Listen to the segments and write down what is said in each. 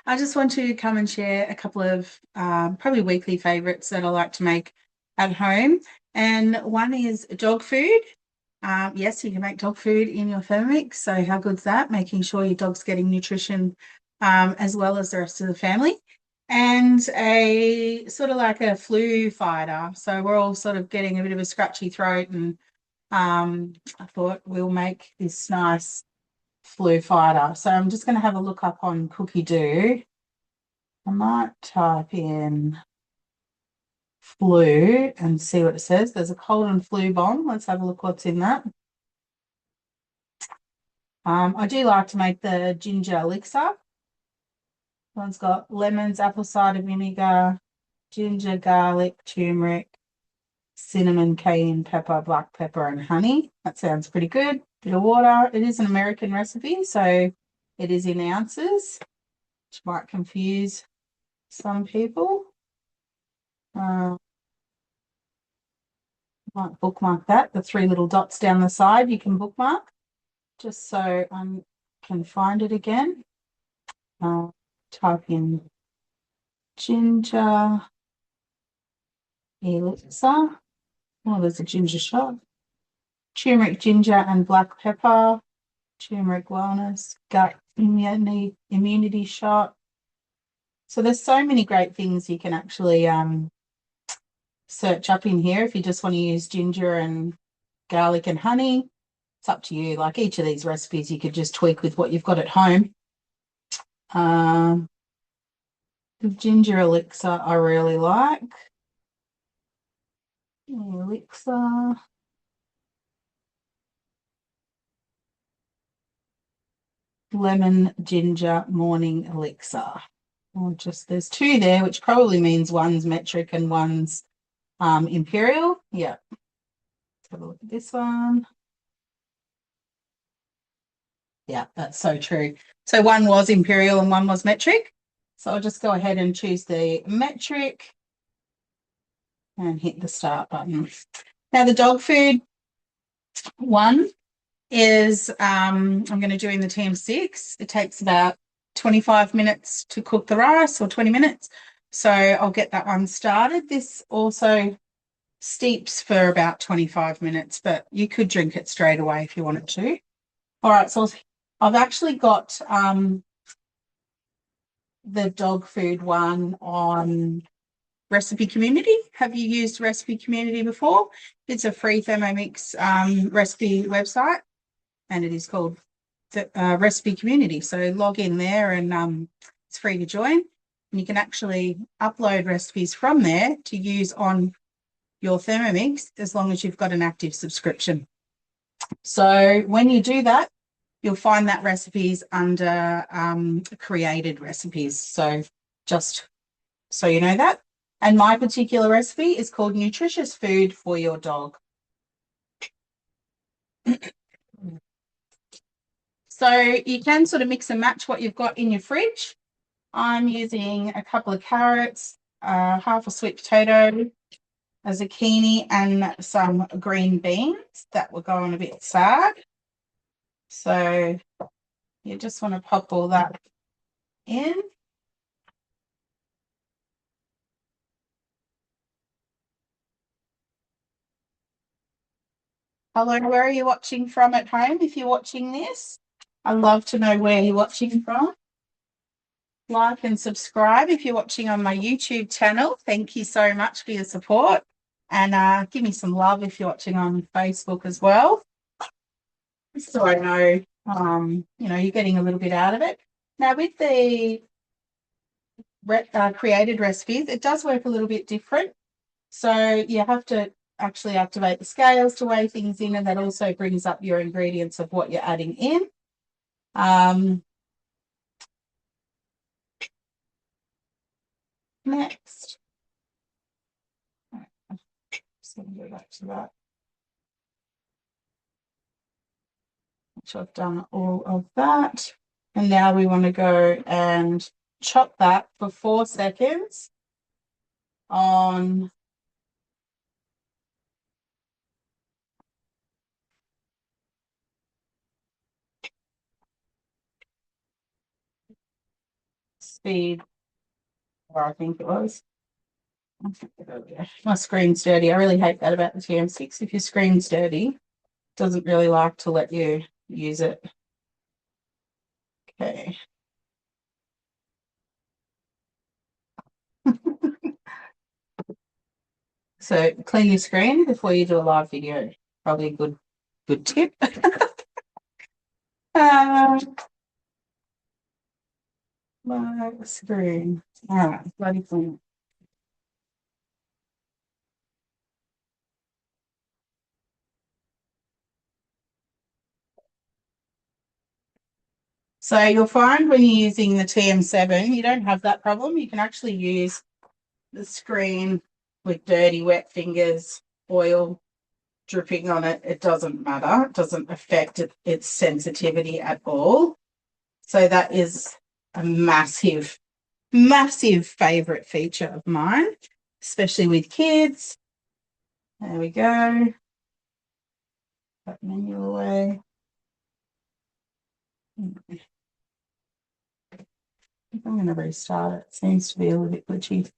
I just want to come and share a couple of probably weekly favorites that I like to make at home. And one is dog food. Yes, you can make dog food in your Thermomix. So how good's that? Making sure your dog's getting nutrition as well as the rest of the family. And a sort of like a flu fighter. So we're all sort of getting a bit of a scratchy throat, and I thought we'll make this nice flu fighter. So I'm just going to have a look up on Cookidoo. I might type in flu and see what it says. There's a cold and flu bomb. Let's have a look what's in that. I do like to make the ginger elixir. One's got lemons, apple cider vinegar, ginger, garlic, turmeric, cinnamon, cayenne pepper, black pepper, and honey. That sounds pretty good. Bit of water. It is an American recipe, so it is in ounces, which might confuse some people. Might bookmark that. The three little dots down the side you can bookmark, just so I can find it again. Type in ginger elixir. Oh, there's a ginger shot. Turmeric, ginger, and black pepper. Turmeric wellness, gut immunity shot. So there's so many great things you can actually search up in here if you just want to use ginger and garlic and honey. It's up to you. Like each of these recipes, you could just tweak with what you've got at home. The ginger elixir I really like. Elixir. Lemon ginger morning elixir. Or just there's two there, which probably means one's metric and one's imperial. Yeah. Let's have a look at this one. Yeah, that's so true. So one was imperial and one was metric. So I'll just go ahead and choose the metric and hit the start button. Now the dog food one is I'm going to do in the Tm6. It takes about 25 minutes to cook the rice, or 20 minutes. So I'll get that one started. This also steeps for about 25 minutes, but you could drink it straight away if you wanted to. All right, so I've actually got the dog food one on Recipe Community. Have you used Recipe Community before? It's a free Thermomix recipe website, and it is called the Recipe Community. So log in there, and it's free to join. And you can actually upload recipes from there to use on your Thermomix as long as you've got an active subscription. So when you do that, you'll find that recipes under created recipes. So just so you know that. And my particular recipe is called Nutritious Food for Your Dog. So you can sort of mix and match what you've got in your fridge. I'm using a couple of carrots, half a sweet potato, a zucchini, and some green beans that will go on a bit sad. So you just want to pop all that in. Hello, where are you watching from at home if you're watching this? I'd love to know where you're watching from. Like and subscribe if you're watching on my YouTube channel. Thank you so much for your support. And give me some love if you're watching on Facebook as well. So I know, you're getting a little bit out of it. Now with the created recipes, it does work a little bit different. So you have to actually activate the scales to weigh things in, and that also brings up your ingredients of what you're adding in. Next. Just going to go back to that. Which I've done all of that. And now we want to go and chop that for 4 seconds on speed, or I think it was. My screen's dirty. I really hate that about the TM6. If your screen's dirty, it doesn't really like to let you use it. Okay. So clean your screen before you do a live video. Probably a good tip. My screen. All right, bloody clean. So you'll find when you're using the TM7, you don't have that problem. You can actually use the screen with dirty, wet fingers, oil dripping on it. It doesn't matter. It doesn't affect its sensitivity at all. So that is a massive, massive favourite feature of mine, especially with kids. There we go. That menu away. I'm going to restart it. Seems to be a little bit glitchy.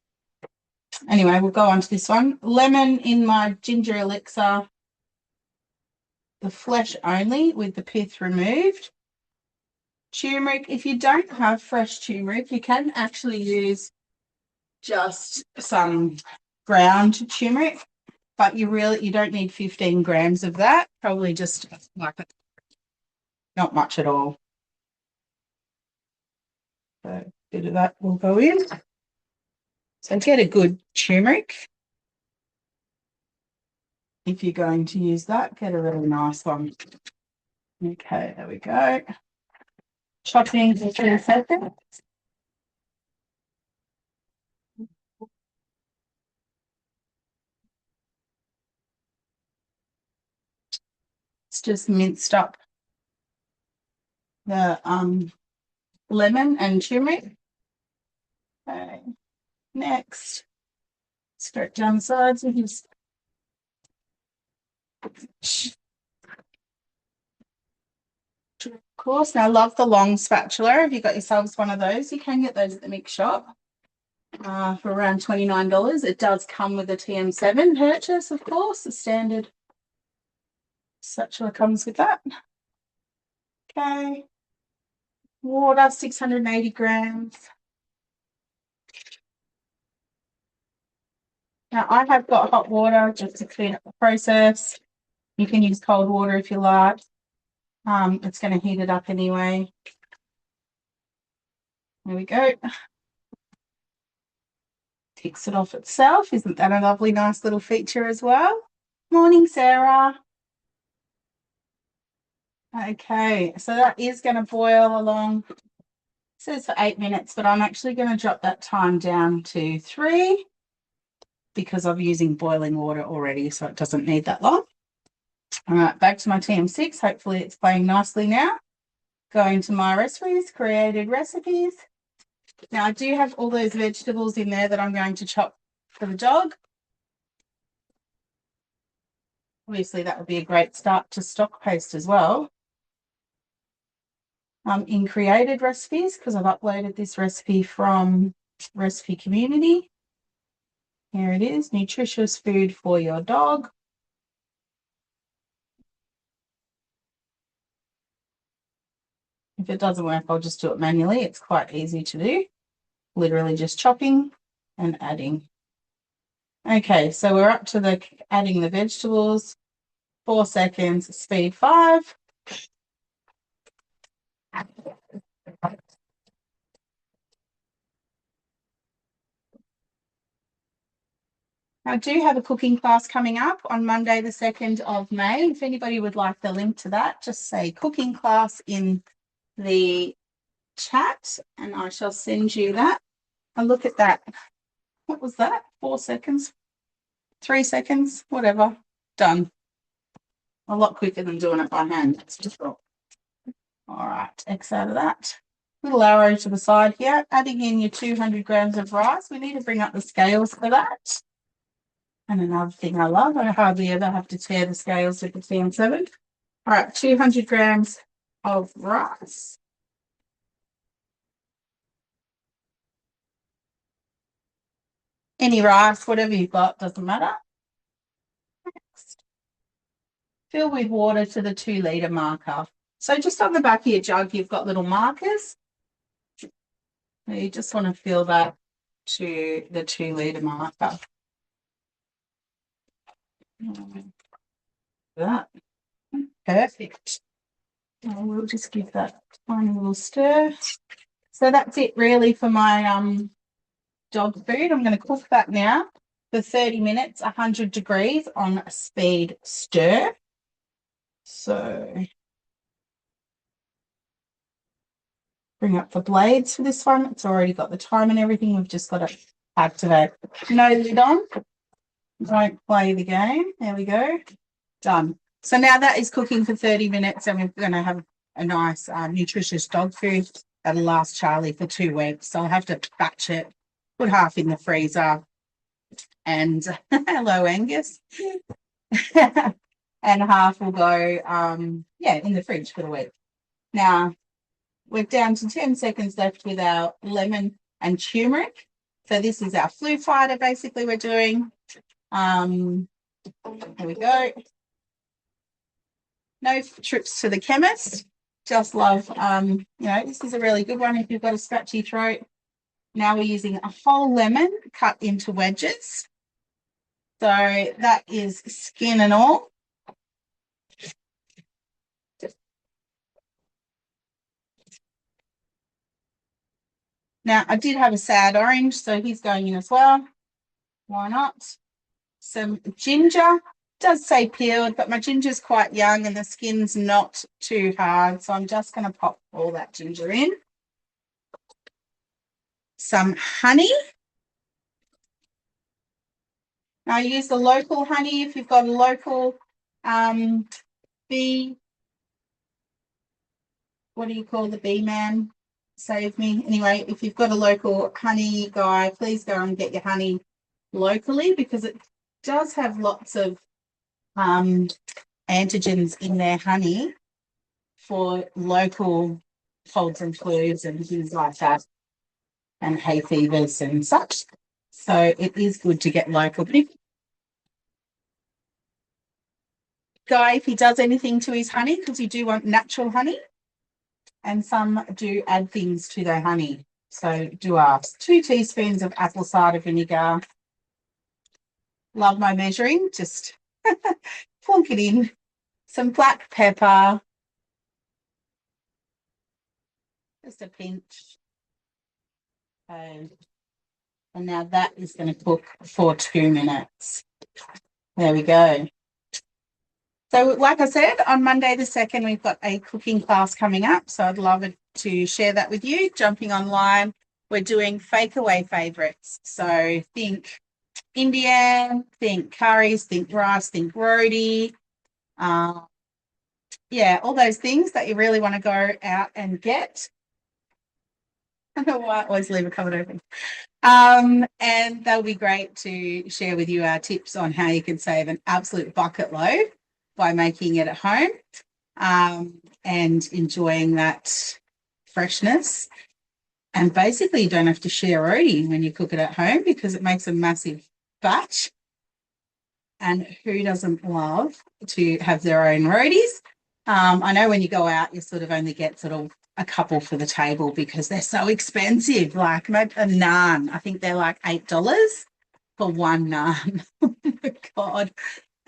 Anyway, we'll go on to this one. Lemon in my ginger elixir. The flesh only with the pith removed. Turmeric. If you don't have fresh turmeric, you can actually use just some ground turmeric, but you don't need 15 grams of that. Probably just like not much at all. So a bit of that will go in. So get a good turmeric. If you're going to use that, get a really nice one. Okay, there we go. Chopping for 2 seconds. It's just minced up the lemon and turmeric. Okay, next, straight down the sides with his. Of course, now I love the long spatula. If you've got yourselves one of those, you can get those at the mix shop for around $29. It does come with a TM7 purchase, of course. The standard spatula comes with that. Okay. Water, 680 grams. Now, I have got hot water just to speed up the process. You can use cold water if you like. It's going to heat it up anyway. There we go. Takes it off itself. Isn't that a lovely, nice little feature as well? Morning, Sarah. Okay, so that is going to boil along. It says for 8 minutes, but I'm actually going to drop that time down to 3 because I'm using boiling water already, so it doesn't need that long. All right, back to my TM6. Hopefully it's playing nicely now. Going to my recipes, created recipes. Now I do have all those vegetables in there that I'm going to chop for the dog. Obviously that would be a great start to stock paste as well. In created recipes, because I've uploaded this recipe from Recipe Community. Here it is, nutritious food for your dog. If it doesn't work, I'll just do it manually. It's quite easy to do. Literally just chopping and adding. Okay, so we're up to adding the vegetables. 4 seconds, speed 5. I do have a cooking class coming up on Monday, the 2nd of May. If anybody would like the link to that, just say cooking class in the chat and I shall send you that. And look at that. What was that? 4 seconds, 3 seconds, whatever. Done. A lot quicker than doing it by hand. It's just wrong. All right, X out of that. Little arrow to the side here. Adding in your 200 grams of rice. We need to bring up the scales for that. And another thing I love, I hardly ever have to tear the scales with the TM7. All right, 200 grams of rice. any rice, whatever you've got, doesn't matter. Next, fill with water to the 2 litre marker. So just on the back of your jug, you've got little markers. You just want to fill that to the 2 litre marker. That. Perfect. We'll just give that a tiny little stir. So that's it really for my dog food. I'm going to cook that now for 30 minutes, 100 degrees on speed stir. So bring up the blades for this one. It's already got the time and everything. We've just got to activate. No lid on. Don't play the game. There we go. Done. So now that is cooking for 30 minutes and we're going to have a nice nutritious dog food that'll last Charlie for 2 weeks. So I'll have to batch it, put half in the freezer and hello Angus. And half will go in the fridge for the week. Now we're down to 10 seconds left with our lemon and turmeric. So this is our flu fighter basically we're doing. Here we go. No trips to the chemist. Just love, this is a really good one if you've got a scratchy throat. Now we're using a whole lemon cut into wedges. So that is skin and all. Now I did have a sad orange, so he's going in as well. Why not? Some ginger. Does say peeled, but my ginger's quite young and the skin's not too hard. So I'm just going to pop all that ginger in. Some honey. Now I use the local honey. If you've got a local bee, what do you call the bee man? Save me. Anyway, if you've got a local honey guy, please go and get your honey locally because it does have lots of antigens in their honey for local colds and flus and things like that and hay fevers and such. So it is good to get local. But if he does anything to his honey, because you do want natural honey, and some do add things to their honey. So do ask. 2 teaspoons of apple cider vinegar. Love my measuring, just plonk it in. Some black pepper. Just a pinch. And now that is going to cook for 2 minutes. There we go. So like I said, on Monday the 2nd, we've got a cooking class coming up. So I'd love it to share that with you. Jumping online, we're doing fake away favourites. So think Indian, think curries, think rice, think roti. All those things that you really want to go out and get. I don't know why I always leave a cupboard open. And they'll be great to share with you our tips on how you can save an absolute bucket load by making it at home and enjoying that freshness. And basically you don't have to share roti when you cook it at home because it makes a massive batch. And who doesn't love to have their own rotis? I know when you go out, you sort of only get sort of a couple for the table because they're so expensive. Like maybe a naan, I think they're like $8 for one naan. Oh my God.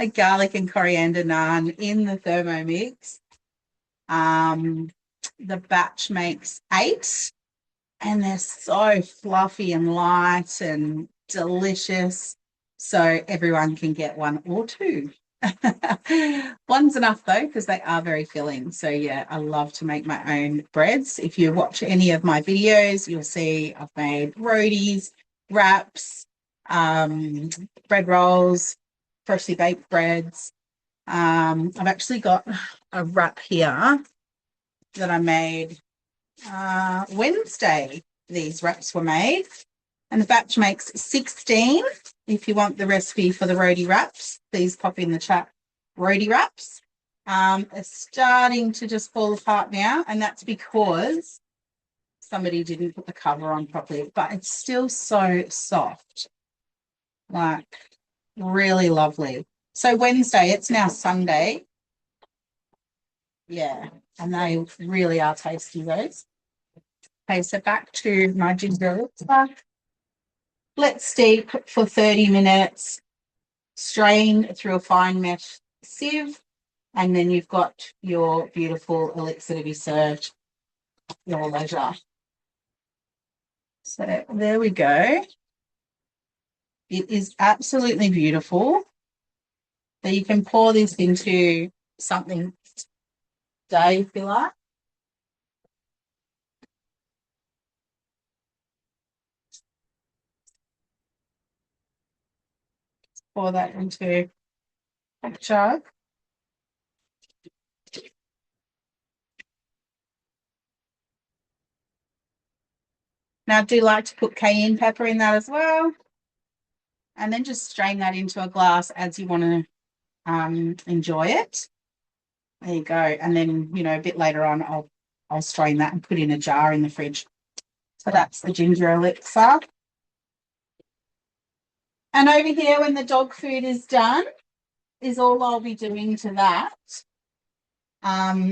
A garlic and coriander naan in the Thermomix. The batch makes 8 and they're so fluffy and light and delicious. So everyone can get 1 or 2. One's enough though, because they are very filling. So yeah, I love to make my own breads. If you watch any of my videos, you'll see I've made rotis, wraps, bread rolls, freshly baked breads. I've actually got a wrap here that I made Wednesday. These wraps were made and the batch makes 16. If you want the recipe for the roti wraps, please pop in the chat. Roti wraps are starting to just fall apart now, and that's because somebody didn't put the cover on properly, but it's still so soft. Like, really lovely. So Wednesday, it's now Sunday. Yeah, and they really are tasty, those. Okay, so back to my ginger elixir. Let steep for 30 minutes. Strain through a fine mesh sieve, and then you've got your beautiful elixir to be served at your leisure. So there we go. It is absolutely beautiful. So you can pour this into something today if you like. Pour that into a jug. Now I do like to put cayenne pepper in that as well. And then just strain that into a glass as you want to enjoy it. There you go. And then, you know, a bit later on, I'll strain that and put in a jar in the fridge. So that's the ginger elixir. And over here, when the dog food is done, is all I'll be doing to that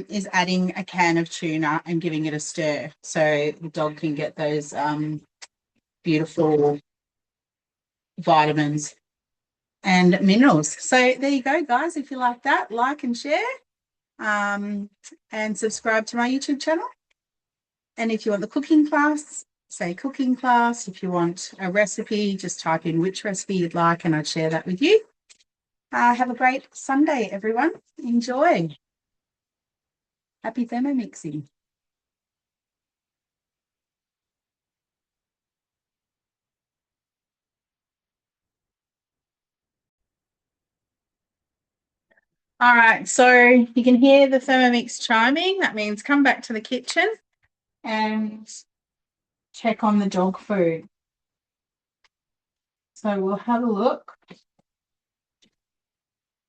is adding a can of tuna and giving it a stir so the dog can get those beautiful vitamins and minerals. So there you go, guys. If you like that, like and share and subscribe to my YouTube channel. And if you want the cooking class, say cooking class. If you want a recipe, just type in which recipe you'd like and I'd share that with you. Have a great Sunday, everyone. Enjoy. Happy Thermomixing. All right, so you can hear the Thermomix chiming. That means come back to the kitchen and check on the dog food. So we'll have a look.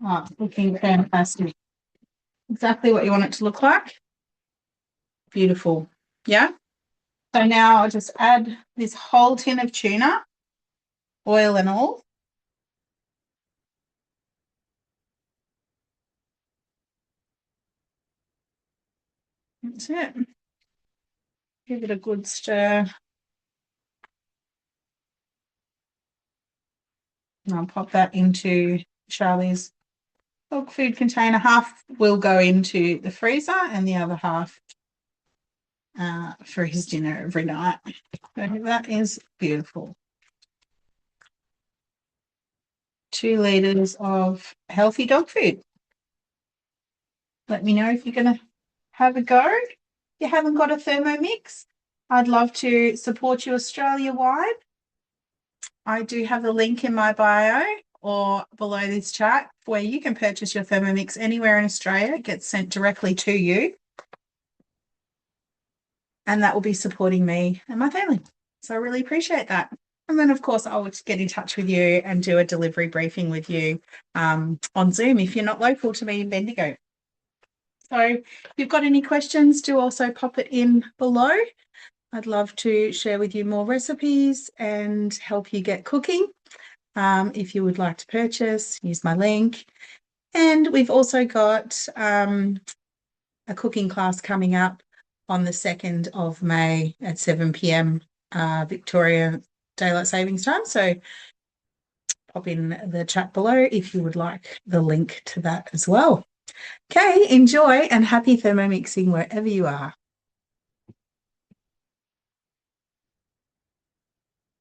Oh, it's looking fantastic. Exactly what you want it to look like. Beautiful. Yeah. So now I'll just add this whole tin of tuna, oil and all. That's it. Give it a good stir. And I'll pop that into Charlie's dog food container. Half will go into the freezer and the other half for his dinner every night. So that is beautiful. 2 litres of healthy dog food. Let me know if you're going to have a go. If you haven't got a Thermomix, I'd love to support you Australia-wide. I do have the link in my bio or below this chat where you can purchase your Thermomix anywhere in Australia. It gets sent directly to you. And that will be supporting me and my family. So I really appreciate that. And then, of course, I'll get in touch with you and do a delivery briefing with you on Zoom if you're not local to me in Bendigo. So if you've got any questions, do also pop it in below. I'd love to share with you more recipes and help you get cooking. If you would like to purchase, use my link. And we've also got a cooking class coming up on the 2nd of May at 7 p.m. Victoria Daylight Savings Time. So pop in the chat below if you would like the link to that as well. Okay, enjoy and happy Thermomixing wherever you are.